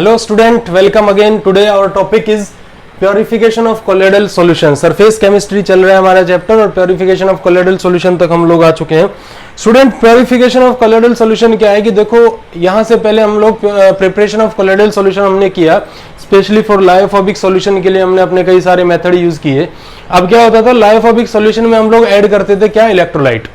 Hello student, welcome again. Today our topic is purification of colloidal solution. Surface chemistry चल रहा है हमारा chapter और प्योरिफिकेशन ऑफ कोलोइडल सॉल्यूशन तक हम लोग आ चुके हैं. Student, purification of colloidal solution क्या है कि देखो यहाँ से पहले हम लोग प्रिपरेशन ऑफ कोलोइडल सॉल्यूशन हमने किया, स्पेशली फॉर लायोफोबिक सॉल्यूशन के लिए हमने अपने कई सारे मेथड यूज किए. अब क्या होता था, लायोफोबिक सॉल्यूशन में हम लोग ऐड करते थे क्या, इलेक्ट्रोलाइट.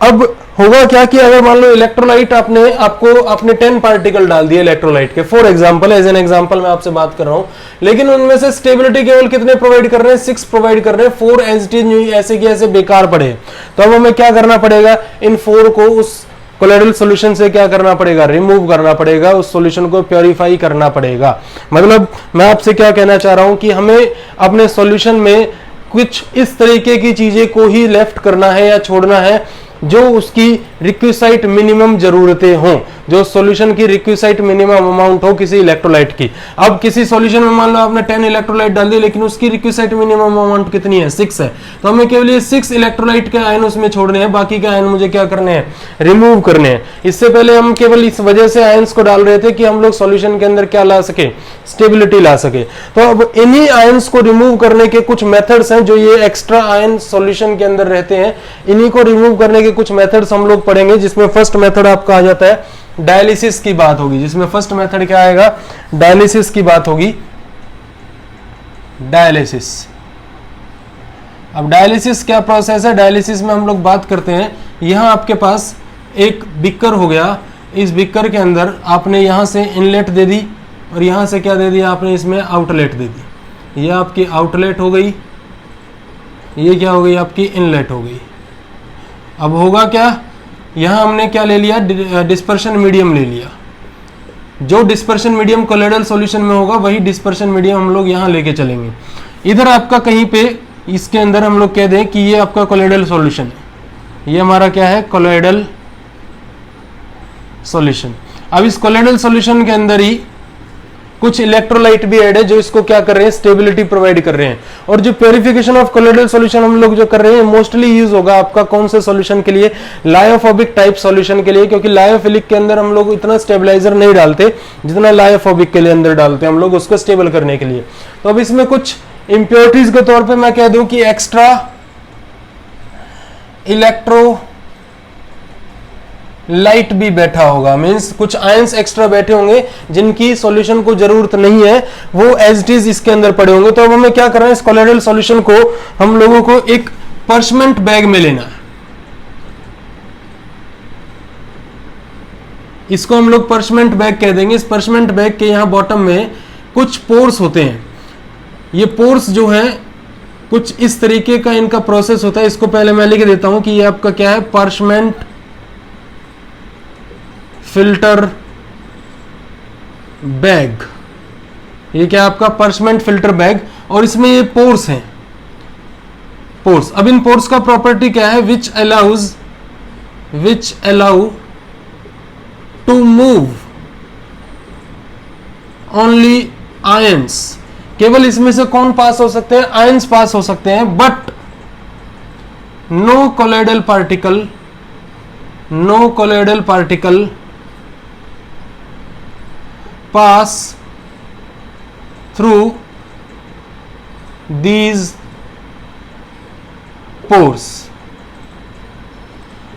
अब होगा क्या कि अगर मान लो इलेक्ट्रोलाइट आपने 10 पार्टिकल डाल दिए इलेक्ट्रोलाइट के, for example, as an example मैं आपसे बात कर रहा हूं, लेकिन उनमें से स्टेबिलिटी केवल कितने प्रोवाइड कर रहे हैं, 6 प्रोवाइड कर रहे हैं. 4 एंटिटीज ऐसे की ऐसे बेकार पड़े. तो अब हमें क्या करना पड़ेगा, इन 4 को उस कोलोइडल सॉल्यूशन से क्या करना पड़ेगा, रिमूव करना पड़ेगा, उस सॉल्यूशन को प्योरीफाई करना पड़ेगा. मतलब मैं आपसे क्या कहना चाह रहा हूं कि हमें अपने सॉल्यूशन में कुछ इस तरीके की चीजें को ही लेफ्ट करना है या छोड़ना है जो उसकी रिक्विसाइट मिनिमम जरूरतें हों, जो सॉल्यूशन की रिक्विसाइट मिनिमम अमाउंट हो किसी इलेक्ट्रोलाइट की. अब किसी सॉल्यूशन में मान लो आपने 10 इलेक्ट्रोलाइट डाल दी, लेकिन उसकी रिक्विसाइट मिनिमम अमाउंट कितनी है, 6 है. तो हमें केवल ये 6 इलेक्ट्रोलाइट के आयन उसमें छोड़ने हैं, बाकी के आयन मुझे क्या करने हैं, रिमूव करने हैं. इससे पहले हम केवल इस वजह से आयन्स को डाल रहे थे कि हम लोग सॉल्यूशन के अंदर क्या ला सके, स्टेबिलिटी ला सके. तो अब इन्हीं आयन्स को रिमूव करने के कुछ मेथड्स हैं, जो ये एक्स्ट्रा आयन सॉल्यूशन के अंदर रहते हैं, इन्हीं को रिमूव करने के कुछ मेथड्स हम लोग पढ़ेंगे. जिसमें फर्स्ट मेथड आपका आ जाता है डायलिसिस की बात होगी. जिसमें फर्स्ट मेथड क्या आएगा, डायलिसिस की बात होगी. डायलिसिस. अब डायलिसिस क्या प्रोसेस है, डायलिसिस में हम लोग बात करते हैं, यहां आपके पास एक बिकर हो गया, इस बिकर के अंदर आपने यहां से इनलेट दे दी और यहां से क्या दे दिया आपने, इसमें आउटलेट दे दी. ये आपकी आउटलेट हो गई, ये क्या हो गई, आपकी इनलेट हो गई. अब होगा क्या, यहां हमने क्या ले लिया, डिस्पर्शन मीडियम ले लिया. जो डिस्पर्शन मीडियम कोलोइडल सॉल्यूशन में होगा वही डिस्पर्शन मीडियम हम लोग यहां लेके चलेंगे. इधर आपका कहीं पे इसके अंदर हम लोग कह दें कि ये आपका कोलोइडल सॉल्यूशन है, ये हमारा क्या है, कोलोइडल सॉल्यूशन. अब इस कोलोइडल सॉल्यूशन के अंदर ही कुछ इलेक्ट्रोलाइट भी ऐड है जो इसको क्या कर रहे हैं, स्टेबिलिटी प्रोवाइड कर रहे हैं. और जो प्योरिफिकेशन ऑफ कोलोइडल सॉल्यूशन हम लोग जो कर रहे हैं, मोस्टली यूज होगा आपका कौन से सॉल्यूशन के लिए, लायोफोबिक टाइप सॉल्यूशन के लिए, क्योंकि लायोफिलिक के अंदर हम लोग इतना स्टेबलाइजर नहीं डालते जितना लायोफोबिक के लिए अंदर डालते हैं हम लोग, उसको स्टेबल करने के लिए. तो अब इसमें कुछ इंप्योरिटीज के तौर पर मैं कह दूं कि एक्स्ट्रा इलेक्ट्रो लाइट भी बैठा होगा, मींस कुछ आयंस एक्स्ट्रा बैठे होंगे जिनकी सॉल्यूशन को जरूरत नहीं है, वो एज इट इज इसके अंदर पड़े होंगे. तो अब हमें क्या करना है, इस कोलोइडल सॉल्यूशन को हम लोगों को एक पर्चमेंट बैग में लेना है. इसको हम लोग पर्चमेंट बैग कह देंगे. इस पर्चमेंट बैग के यहां बॉटम में कुछ पोर्स होते हैं. ये पोर्स जो है कुछ इस तरीके का इनका प्रोसेस होता है. इसको पहले मैं लिख देता हूं कि ये आपका क्या है, पर्चमेंट फिल्टर बैग. ये क्या आपका पर्चमेंट फिल्टर बैग, और इसमें ये पोर्स हैं, पोर्स. अब इन पोर्स का प्रॉपर्टी क्या है, which allow to move only ions. केवल इसमें से कौन पास हो सकते हैं, आयंस पास हो सकते हैं, but no colloidal particle pass through these pores.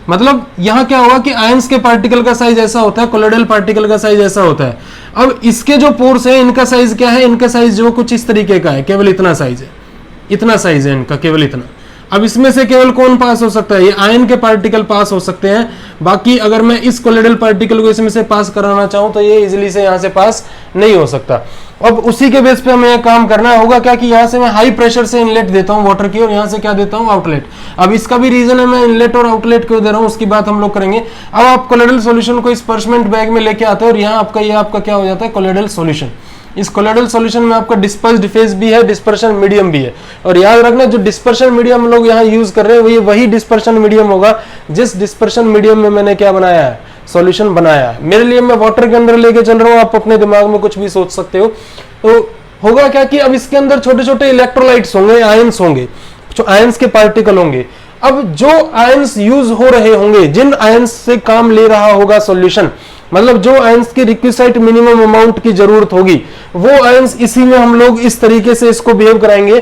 मतलब यहां क्या होगा कि आयंस के पार्टिकल का साइज ऐसा होता है, कोलोइडल पार्टिकल का साइज ऐसा होता है. अब इसके जो पोर्स है इनका साइज क्या है, इनका साइज जो कुछ इस तरीके का है, केवल इतना साइज है, इतना साइज है इनका, केवल इतना. अब इसमें से केवल कौन पास हो सकता है, ये आयन के पार्टिकल पास हो सकते हैं. बाकी अगर मैं इस कोलोइडल पार्टिकल को इसमें से पास कराना चाहूं तो ये इजीली से यहां से पास नहीं हो सकता. अब उसी के बेस पे हमें यह काम करना होगा क्या कि यहां से मैं हाई प्रेशर से इनलेट देता हूं वाटर की, और यहां से क्या देता हूं, आउटलेट. अब इसका भी रीजन है मैं इनलेट और आउटलेट क्यों दे रहा हूं, उसकी बात हम लोग करेंगे. अब आप कोलोइडल सॉल्यूशन को इस पर्चमेंट बैग में लेके आते हैं और यहाँ आपका क्या हो जाता है, कोलोइडल सॉल्यूशन. इस कोलोइडल सॉल्यूशन में आपका डिस्पर्स्ड फेज भी है, डिस्पर्शन मीडियम भी है. और याद रखना, जो डिस्पर्शन मीडियम हम लोग यहाँ यूज कर रहे हैं वही डिस्पर्शन मीडियम होगा जिस डिस्पर्शन मीडियम में मैंने क्या बनाया है, सॉल्यूशन बनाया है. मेरे लिए मैं वाटर के अंदर लेके चल रहा हूँ, आप अपने दिमाग में कुछ भी सोच सकते हो. तो होगा क्या कि अब इसके अंदर छोटे छोटे इलेक्ट्रोलाइट्स होंगे, आयंस होंगे, जो आयंस के पार्टिकल होंगे. अब जो आयंस यूज हो रहे होंगे, जिन आयंस से काम ले रहा होगा सॉल्यूशन, मतलब जो आयंस की रिक्विसाइट मिनिमम अमाउंट की जरूरत होगी वो आयंस इसी में हम लोग इस तरीके से इसको बिहेव कराएंगे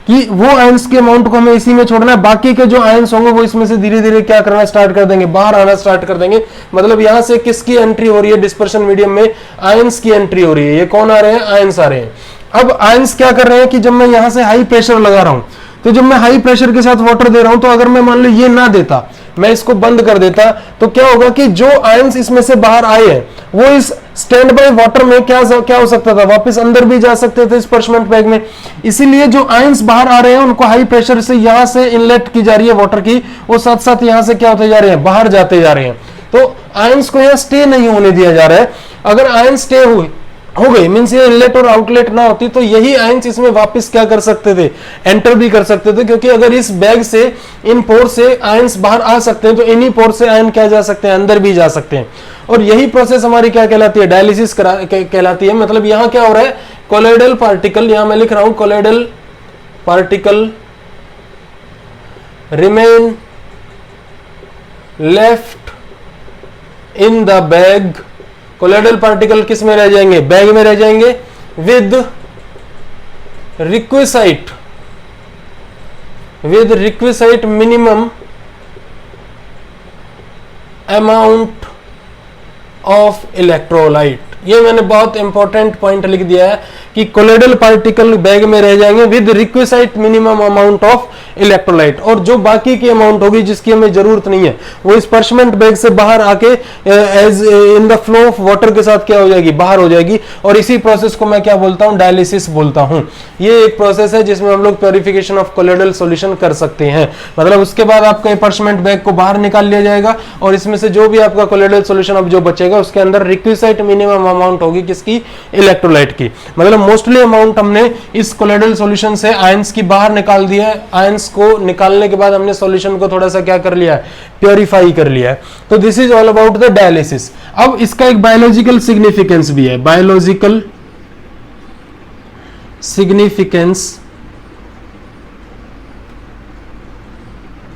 कि वो आयंस के अमाउंट को हमें इसी में छोड़ना है, बाकी के जो आयंस होंगे वो इसमें से धीरे धीरे क्या करना स्टार्ट कर देंगे, बाहर आना स्टार्ट कर देंगे। मतलब यहां से किसकी एंट्री हो रही है, डिस्पर्शन मीडियम में आयंस की एंट्री हो रही है। ये कौन आ रहे हैं, आयंस आ रहे हैं। अब आयंस क्या कर रहे हैं कि जब मैं यहां से हाई प्रेशर लगा रहा हूं, तो जब मैं हाई प्रेशर के साथ वाटर दे रहा हूं, तो अगर मैं मान लो ये ना देता, मैं इसको बंद कर देता, तो क्या होगा कि जो आयंस इसमें से बाहर आए हैं वो इस स्टैंड बाय वाटर में क्या हो सकता था, वापस अंदर भी जा सकते थे स्पर्शमेंट बैग में। इसीलिए जो आयंस बाहर आ रहे हैं उनको हाई प्रेशर से यहां से इनलेट की जा रही है वाटर की, वो साथ साथ यहां से क्या होते जा रहे हैं, बाहर जाते जा रहे हैं। तो आयंस को यहां स्टे नहीं होने दिया जा रहा है। अगर आयंस स्टे हो गई मींस ये इनलेट और आउटलेट ना होती तो यही आयंस इसमें वापस क्या कर सकते थे, एंटर भी कर सकते थे, क्योंकि अगर इस बैग से इन पोर से आयंस बाहर आ सकते हैं तो इन्हीं पोर से आयन क्या जा सकते हैं, अंदर भी जा सकते हैं। और यही प्रोसेस हमारी क्या कहलाती है, डायलिसिस कहलाती है। मतलब यहां क्या हो रहा है, कोलोइडल पार्टिकल, यहां मैं लिख रहा हूं colloidal particle remain left in the bag. Colloidal particle किस में रह जाएंगे, बैग में रह जाएंगे, with requisite minimum amount of electrolyte. ये मैंने बहुत इंपॉर्टेंट पॉइंट लिख दिया है कि कोलोइडल पार्टिकल बैग में रह जाएंगे with requisite minimum amount of electrolyte, और जो बाकी की अमाउंट होगी जिसकी हमें जरूरत नहीं है वो स्पर्शमेंट बैग से बाहर आके as in the flow of water के साथ क्या हो जाएगी, बाहर हो जाएगी। और इसी प्रोसेस को मैं क्या बोलता हूं, डायलिसिस बोलता हूं। ये एक प्रोसेस है जिसमें हम लोग प्योरिफिकेशन ऑफ कोलोइडल सॉल्यूशन कर सकते हैं। मतलब उसके बाद आपका स्पर्शमेंट बैग को बाहर निकाल लिया जाएगा और इसमें से जो भी आपका कोलोइडल सॉल्यूशन अब जो बचेगा उसके अंदर रिक्विसाइट मिनिमम अमाउंट होगी किसकी, इलेक्ट्रोलाइट की। मतलब मोस्टली अमाउंट हमने इस कोलोइडल सॉल्यूशन से आयंस की बाहर निकाल दिया है। आयंस को निकालने के बाद हमने सॉल्यूशन को थोड़ा सा क्या कर लिया है, प्योरीफाई कर लिया है। तो this is all about the dialysis. अब इसका एक बायोलॉजिकल सिग्निफिकेंस भी है, बायोलॉजिकल सिग्निफिकेंस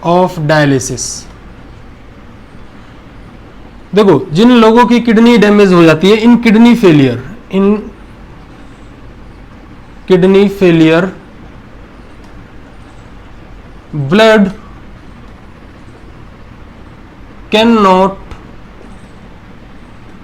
ऑफ डायलिसिस। देखो जिन लोगों की किडनी डैमेज हो जाती है, इन kidney failure blood can not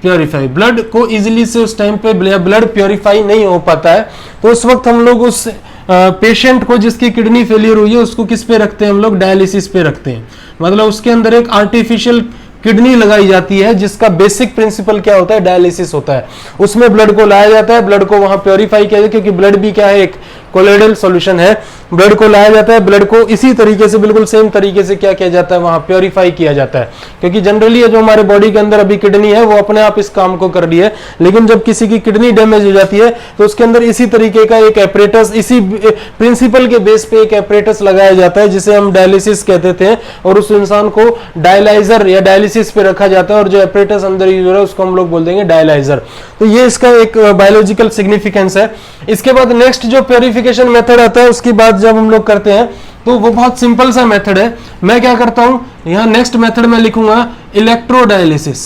purify, blood को इजीली से उस टाइम पे ब्लड प्योरीफाई नहीं हो पाता है। तो उस वक्त हम लोग उस पेशेंट को जिसकी किडनी फेलियर हुई है उसको किस पे रखते हैं, हम लोग डायलिसिस पे रखते हैं। मतलब उसके अंदर एक आर्टिफिशियल किडनी लगाई जाती है जिसका बेसिक प्रिंसिपल क्या होता है, डायलिसिस होता है। उसमें ब्लड को लाया जाता है, ब्लड को वहां प्योरीफाई किया जाता है, क्योंकि ब्लड भी क्या है, एक कोलोइडल सॉल्यूशन है। ब्लड को लाया जाता है, ब्लड को इसी तरीके से बिल्कुल सेम तरीके से क्या किया जाता है, वहां प्योरीफाई किया जाता है। क्योंकि जनरली जो हमारे बॉडी के अंदर अभी किडनी है वो अपने आप इस काम को कर रही है, लेकिन जब किसी की किडनी डैमेज हो जाती है तो उसके अंदर इसी तरीके का एक एपरेटस, इसी प्रिंसिपल के बेस पे एक एपरेटस लगाया जाता है जिसे हम डायलिसिस कहते थे, और उस इंसान को डायलाइजर या डायलिसिस पे रखा जाता है, और जो एपरेटस अंदर यूज हो रहा है उसको हम लोग बोल देंगे डायलाइजर। तो ये इसका एक बायोलॉजिकल सिग्निफिकेंस है। इसके बाद नेक्स्ट जो प्योरिफिकेशन मेथड आता है उसकी बात जब हम लोग करते हैं तो वो बहुत सिंपल सा मेथड है। मैं क्या करता हूं, यहां नेक्स्ट मेथड में लिखूंगा इलेक्ट्रोडायलिसिस।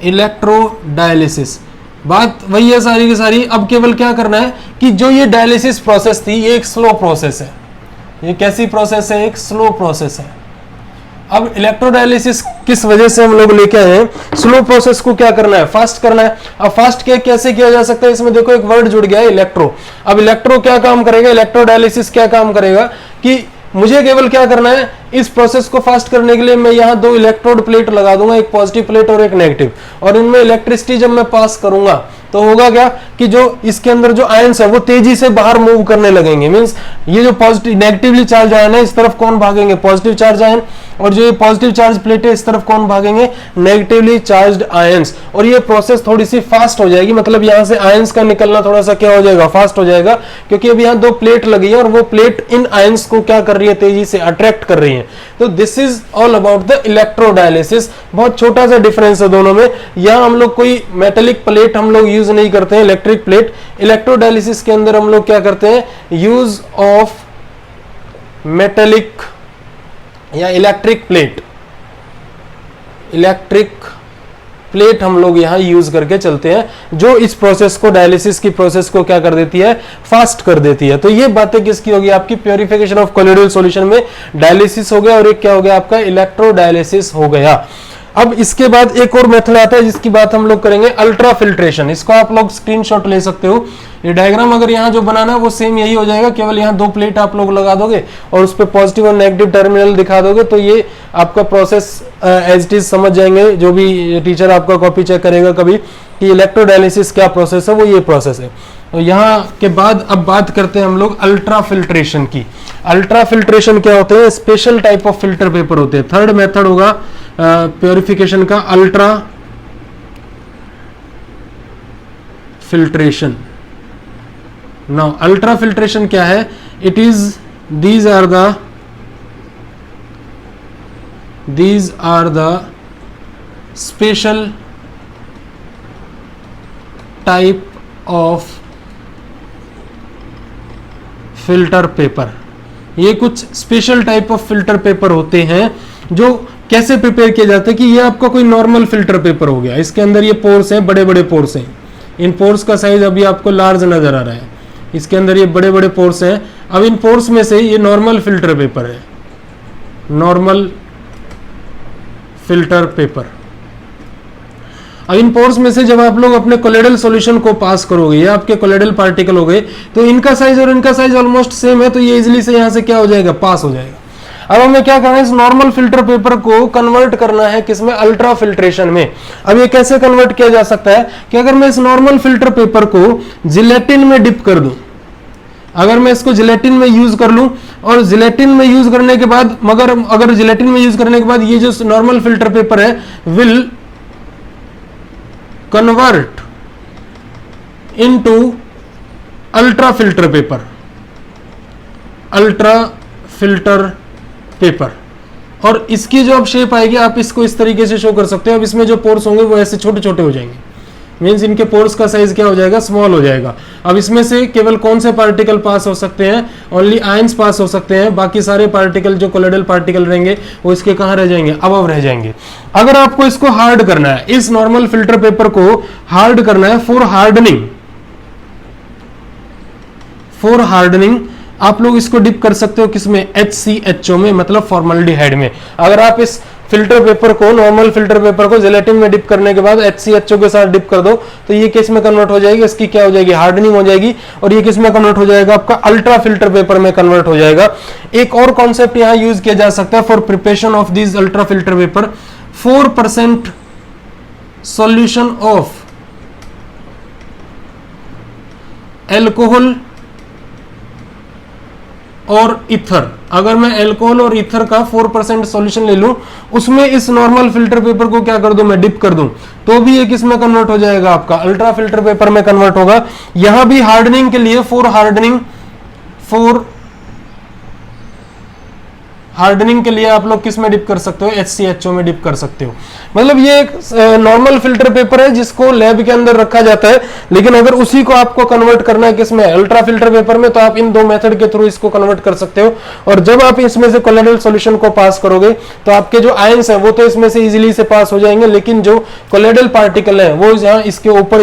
इलेक्ट्रोडायलिसिस बात वही है सारी की सारी। अब केवल क्या करना है कि जो ये डायलिसिस प्रोसेस थी ये एक स्लो प्रोसेस है। ये कैसी प्रोसेस है, एक स्लो प्रोसेस है। अब इलेक्ट्रोडायलिसिस किस वजह से हम लोग लेके आए हैं, स्लो प्रोसेस को क्या करना है, फास्ट करना है। अब फास्ट क्या कैसे किया जा सकता है, इसमें देखो एक वर्ड जुड़ गया है, इलेक्ट्रो। अब इलेक्ट्रो क्या काम करेगा, इलेक्ट्रोडायलिसिस क्या काम करेगा कि मुझे केवल क्या करना है, इस प्रोसेस को फास्ट करने के लिए मैं यहां दो इलेक्ट्रोड प्लेट लगा दूंगा, एक पॉजिटिव प्लेट और एक नेगेटिव, और इनमें इलेक्ट्रिसिटी जब मैं पास करूंगा तो होगा क्या कि जो इसके अंदर जो आयंस है वो तेजी से बाहर मूव करने लगेंगे। मींस ये जो पॉजिटिव नेगेटिवली चार्ज आयन है इस तरफ कौन भागेंगे, पॉजिटिव चार्ज आयन, और जो ये पॉजिटिव चार्ज प्लेट है इस तरफ कौन भागेंगे, नेगेटिवली चार्ज्ड आयंस। और ये प्रोसेस थोड़ी सी फास्ट हो जाएगी, मतलब यहां से आयंस का निकलना थोड़ा सा क्या हो जाएगा, फास्ट हो जाएगा, क्योंकि अब यहां दो प्लेट लगी है और वो प्लेट इन आयंस को क्या कर रही है, तेजी से अट्रैक्ट कर रही है। तो this is all about the electrodialysis. बहुत छोटा सा डिफरेंस है दोनों में। यहां हम लोग कोई मेटेलिक प्लेट हम लोग यूज नहीं करते हैं, इलेक्ट्रिक प्लेट। इलेक्ट्रोडायलिसिस के अंदर हम लोग क्या करते हैं, यूज ऑफ मेटेलिक या इलेक्ट्रिक प्लेट। इलेक्ट्रिक प्लेट हम लोग यहाँ यूज करके चलते हैं, जो इस प्रोसेस को, डायलिसिस की प्रोसेस को क्या कर देती है, फास्ट कर देती है। तो ये बातें किसकी होगी, आपकी प्योरिफिकेशन ऑफ कोलोइडल सॉल्यूशन में डायलिसिस हो गया और एक क्या हो गया आपका, इलेक्ट्रोडायलिसिस हो गया। अब इसके बाद एक और मेथड आता है जिसकी बात हम लोग करेंगे, अल्ट्रा फिल्ट्रेशन। इसको आप लोग स्क्रीनशॉट ले सकते हो। ये डायग्राम अगर यहाँ जो बनाना है वो सेम यही हो जाएगा, केवल यहाँ 2 प्लेट आप लोग लगा दोगे और उस पर पॉजिटिव और नेगेटिव टर्मिनल दिखा दोगे, तो ये आपका प्रोसेस एज इट इज समझ जाएंगे जो भी टीचर आपका कॉपी चेक करेगा कभी, कि इलेक्ट्रोडायलिसिस क्या प्रोसेस है, वो ये प्रोसेस है। तो यहाँ के बाद अब बात करते हैं हम लोग अल्ट्रा फिल्ट्रेशन की। अल्ट्रा फिल्ट्रेशन क्या होते हैं, special type of filter paper होते हैं। थर्ड मेथड होगा प्योरिफिकेशन का, ultra filtration. Now ultra filtration क्या है, it is these are the special type of filter paper. ये कुछ special type of filter paper होते हैं जो कैसे प्रिपेयर किए जाते हैं कि ये आपका कोई नॉर्मल फिल्टर पेपर हो गया, इसके अंदर ये पोर्स हैं, बड़े बड़े पोर्स हैं। इन पोर्स का साइज अभी आपको लार्ज नजर आ रहा है, इसके अंदर ये बड़े बड़े पोर्स हैं। अब इन पोर्स में से ये नॉर्मल फिल्टर पेपर है, नॉर्मल फिल्टर पेपर। अब इन पोर्स में से जब आप लोग अपने कोलोइडल सॉल्यूशन को पास करोगे, ये आपके कोलोइडल पार्टिकल हो गए, तो इनका साइज और इनका साइज ऑलमोस्ट सेम है, तो ये इजीली से यहां से क्या हो जाएगा, पास हो जाएगा। अब हमें क्या करना है, इस नॉर्मल फिल्टर पेपर को कन्वर्ट करना है किसमें, अल्ट्रा फिल्ट्रेशन में। अब ये कैसे कन्वर्ट किया जा सकता है कि अगर मैं इस नॉर्मल फिल्टर पेपर को जिलेटिन में डिप कर दूं, अगर मैं इसको जिलेटिन में यूज कर लूं और जिलेटिन में यूज करने के बाद, मगर अगर जिलेटिन में यूज करने के बाद ये जो नॉर्मल फिल्टर पेपर है will convert into ultra filter paper, ultra filter paper. और इसकी जो अब शेप आएगी, आप इसको इस तरीके से शो कर सकते हो। अब इसमें जो पोर्स होंगे वो ऐसे छोटे छोटे हो जाएंगे, मींस इनके पोर्स का साइज क्या हो जाएगा, स्मॉल हो जाएगा। अब इसमें से केवल कौन से पार्टिकल पास हो सकते हैं, ओनली आयंस पास हो सकते हैं, बाकी सारे पार्टिकल जो कोलोइडल पार्टिकल रहेंगे वो इसके कहां रह जाएंगे, अबव रह जाएंगे। अगर आपको इसको हार्ड करना है, इस नॉर्मल फिल्टर पेपर को हार्ड करना है, फॉर हार्डनिंग आप लोग इसको डिप कर सकते हो किसमें, HCHO में, मतलब फॉर्मल्डिहाइड में। अगर आप इस फिल्टर पेपर को, नॉर्मल फिल्टर पेपर को जिलेटिन में डिप करने के बाद HCHO के साथ डिप कर दो, तो ये किस में कन्वर्ट हो जाएगी, इसकी क्या हो जाएगी, हार्डनिंग हो जाएगी, और ये किस में कन्वर्ट हो जाएगा, आपका अल्ट्रा फिल्टर पेपर में कन्वर्ट हो जाएगा। एक और कॉन्सेप्ट यहां यूज किया जा सकता है for preparation of this ultra filter paper, 4% solution of alcohol और इथर। अगर मैं एल्कोहल और इथर का 4% सॉल्यूशन ले लूं, उसमें इस नॉर्मल फिल्टर पेपर को क्या कर दूं, मैं डिप कर दूं, तो भी ये किस में कन्वर्ट हो जाएगा, आपका अल्ट्रा फिल्टर पेपर में कन्वर्ट होगा। यहां भी हार्डनिंग के लिए, हार्डनिंग के लिए आप लोग किस में डिप कर सकते हो, HCHO में डिप कर सकते हो। मतलब ये एक नॉर्मल फिल्टर पेपर है जिसको लैब के अंदर रखा जाता है, लेकिन अगर उसी को आपको कन्वर्ट करना है किसमें, अल्ट्रा फिल्टर पेपर में, तो आप इन 2 मेथड के थ्रू इसको कन्वर्ट कर सकते हो। और जब आप इसमें से कोलोइडल सॉल्यूशन को पास करोगे तो आपके जो आयंस हैं वो तो इसमें से इजीली से पास हो जाएंगे, लेकिन जो कोलोइडल पार्टिकल है वो यहाँ इसके ऊपर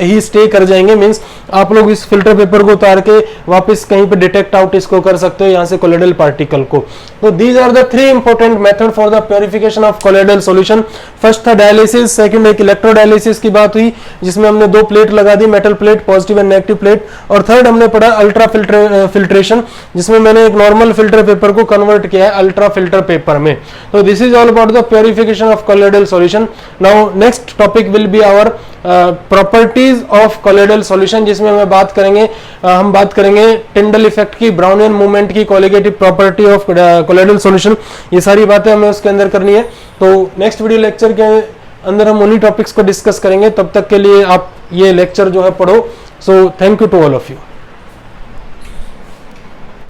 ही स्टे कर जाएंगे। मींस आप लोग इस फिल्टर पेपर को उतार के वापस कहीं पे डिटेक्ट आउट इसको कर सकते हो यहाँ से कोलोइडल पार्टिकल को। तो these are the 3 important method for the purification of colloidal solution। First था डायलिसिस, सेकंड एक इलेक्ट्रोडायलिसिस की बात हुई जिसमें हमने 2 प्लेट लगा दी, metal plate, positive and negative plate, और थर्ड हमने पढ़ा अल्ट्रा फिल्ट्रेशन जिसमें मैंने एक नॉर्मल फिल्टर पेपर को कन्वर्ट किया है अल्ट्रा फिल्टर पेपर में। तो this is all about the purification of colloidal solution. Now next topic will be our properties of colloidal solution, जिसमें हम बात करेंगे टिंडल इफेक्ट की, ब्राउनियन मूवमेंट की, colligative property of colloidal solution, ये सारी बातें हमें उसके अंदर करनी है। तो नेक्स्ट वीडियो लेक्चर के अंदर हम उन्हीं टॉपिक्स को डिस्कस करेंगे। तब तक के लिए आप ये लेक्चर जो है पढ़ो। So thank you to all of you.